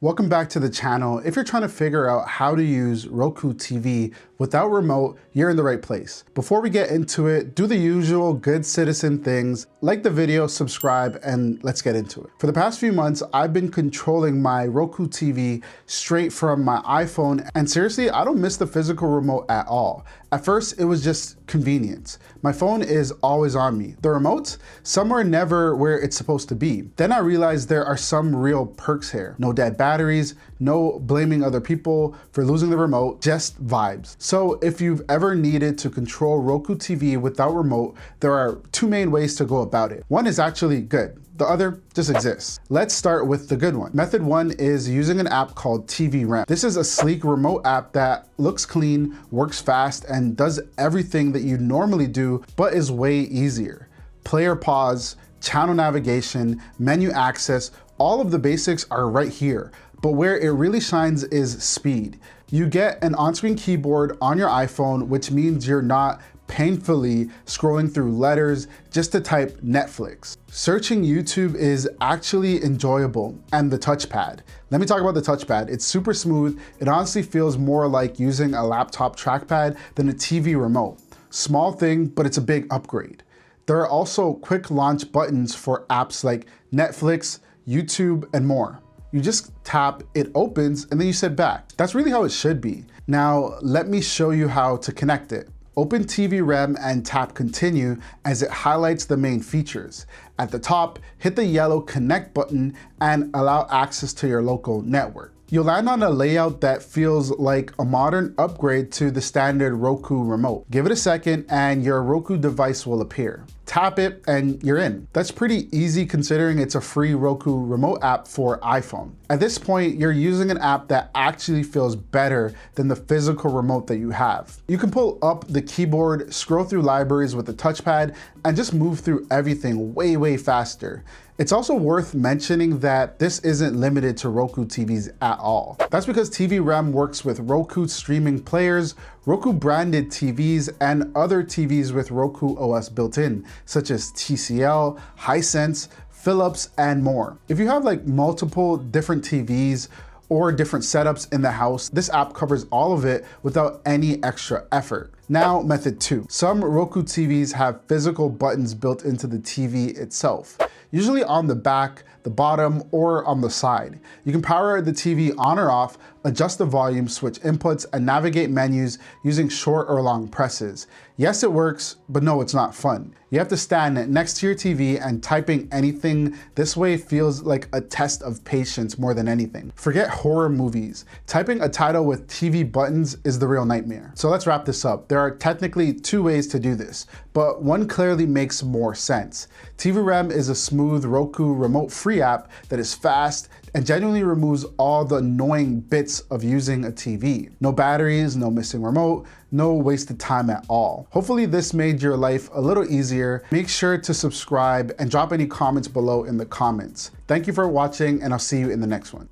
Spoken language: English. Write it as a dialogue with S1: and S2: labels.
S1: Welcome back to the channel. If you're trying to figure out how to use Roku TV without remote, you're in the right place. Before we get into it, do the usual good citizen things, like the video, subscribe, and let's get into it. For the past few months, I've been controlling my Roku TV straight from my iPhone, and seriously, I don't miss the physical remote at all. At first, it was just convenience. My phone is always on me. The remote, somewhere never where it's supposed to be. Then I realized there are some real perks here. No dead batteries, no blaming other people for losing the remote, just vibes. So if you've ever needed to control Roku TV without remote, there are two main ways to go about it. One is actually good. The other just exists. Let's start with the good one. Method one is using an app called TVRem. This is a sleek remote app that looks clean, works fast, and does everything that you normally do, but is way easier. Player pause, channel navigation, menu access, all of the basics are right here. But where it really shines is speed. You get an on-screen keyboard on your iPhone, which means you're not painfully scrolling through letters just to type Netflix. Searching YouTube is actually enjoyable, and the touchpad. Let me talk about the touchpad. It's super smooth. It honestly feels more like using a laptop trackpad than a TV remote. Small thing, but it's a big upgrade. There are also quick launch buttons for apps like Netflix, YouTube, and more. You just tap, it opens, and then you sit back. That's really how it should be. Now, let me show you how to connect it. Open TVRem and tap continue as it highlights the main features. At the top, hit the yellow connect button and allow access to your local network. You'll land on a layout that feels like a modern upgrade to the standard Roku remote. Give it a second and your Roku device will appear. Tap it and you're in. That's pretty easy considering it's a free Roku remote app for iPhone. At this point, you're using an app that actually feels better than the physical remote that you have. You can pull up the keyboard, scroll through libraries with the touchpad, and just move through everything way faster. It's also worth mentioning that this isn't limited to Roku TVs at all. That's because TVRem works with Roku streaming players, Roku branded TVs, and other TVs with Roku OS built in, such as TCL, Hisense, Philips, and more. If you have like multiple different TVs or different setups in the house, this app covers all of it without any extra effort. Now, method two. Some Roku TVs have physical buttons built into the TV itself, usually on the back, the bottom, or on the side. You can power the TV on or off, adjust the volume, switch inputs, and navigate menus using short or long presses. Yes, it works, but no, it's not fun. You have to stand next to your TV, and typing anything this way feels like a test of patience more than anything. Forget horror movies. Typing a title with TV buttons is the real nightmare. So let's wrap this up. There are technically two ways to do this, but one clearly makes more sense. TVRem is a smooth Roku remote free app that is fast and genuinely removes all the annoying bits of using a TV. No batteries, no missing remote, no wasted time at all. Hopefully this made your life a little easier. Make sure to subscribe and drop any comments below in the comments. Thank you for watching, and I'll see you in the next one.